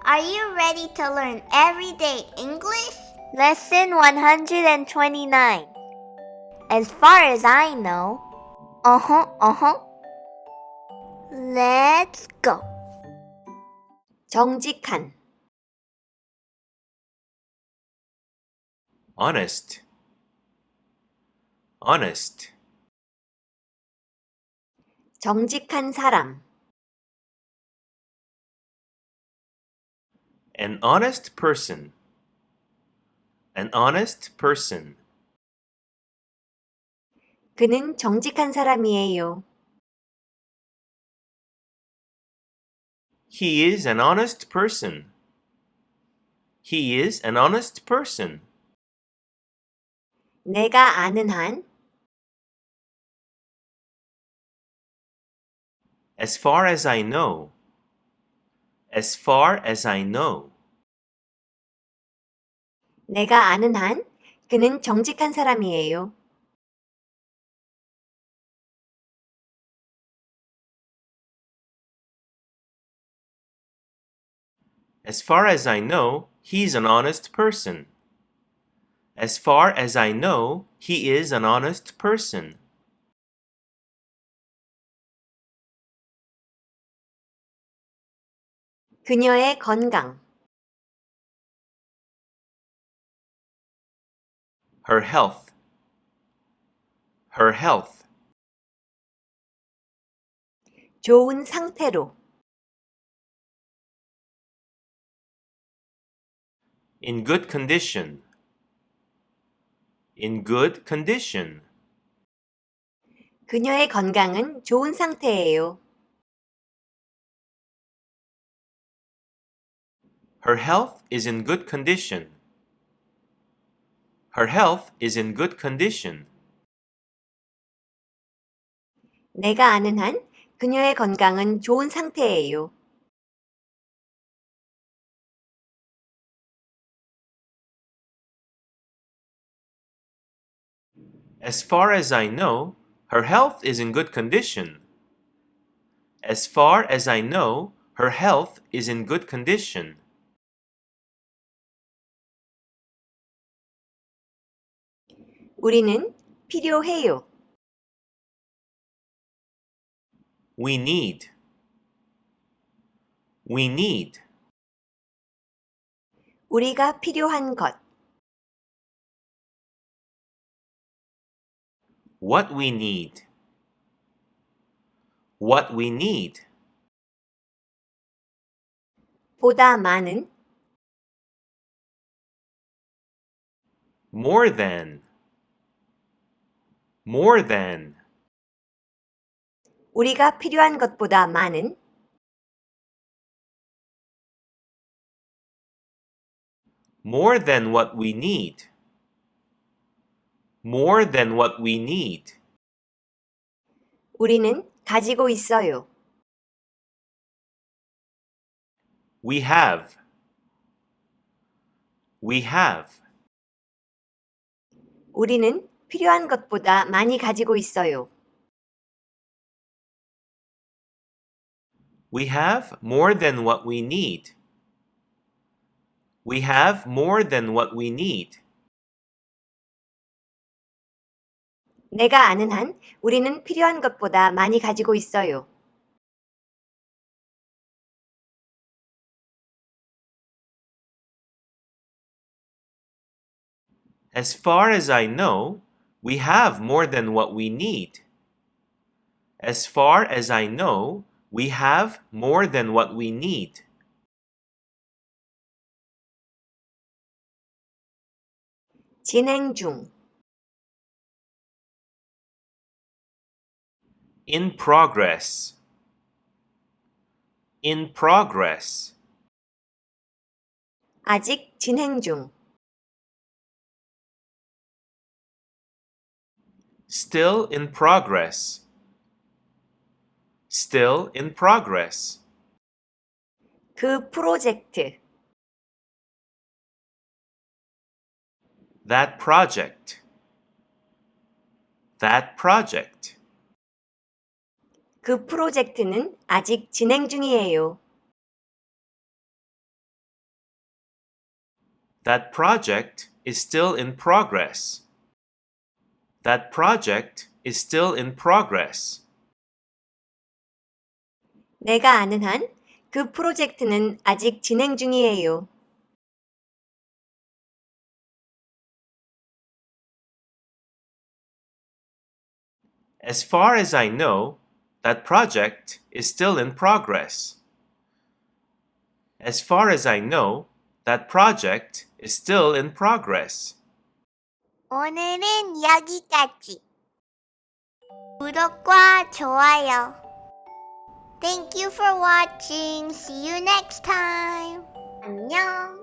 Are you ready to learn everyday English? Lesson 129. As far as I know. Let's go. 정직한, honest, honest, 정직한 사람, an honest person, an honest person. 그는 정직한 사람이에요. He is an honest person. He is an honest person. 내가 아는 한, As far as I know. As far as I know. 내가 아는 한, 그는 정직한 사람이에요. As far as I know, he's an honest person. As far as I know, he is an honest person. 그녀의 건강, Her health. Her health. 좋은 상태로, In good condition. In good condition. 그녀의 건강은 좋은 상태예요. Her health is in good condition. Her health is in good condition. 내가 아는 한, 그녀의 건강은 좋은 상태예요. As far as I know, her health is in good condition. As far as I know, her health is in good condition. 우리는 필요해요. We need. We need. 우리가 필요한 것, What we need. What we need. 보다 많은, More than. More than. 우리가 필요한 것보다 많은, More than what we need. More than what we need. 우리는 가지고 있어요. We have. We have. 우리는 필요한 것보다 많이 가지고 있어요. We have more than what we need. We have more than what we need. 내가 아는 한, 우리는 필요한 것보다 많이 가지고 있어요. As far as I know, we have more than what we need. As far as I know, we have more than what we need. 진행 중, In progress. In progress. 아직 진행 중, Still in progress. Still in progress. 그 프로젝트, That project. That project. 그 프로젝트는 아직 진행 중이에요. That project is still in progress. That project is still in progress. 내가 아는 한 그 프로젝트는 아직 진행 중이에요. As far as I know, that project is still in progress. As far as I know, that project is still in progress. 오늘은 여기까지. 구독과 좋아요. Thank you for watching. See you next time. 안녕.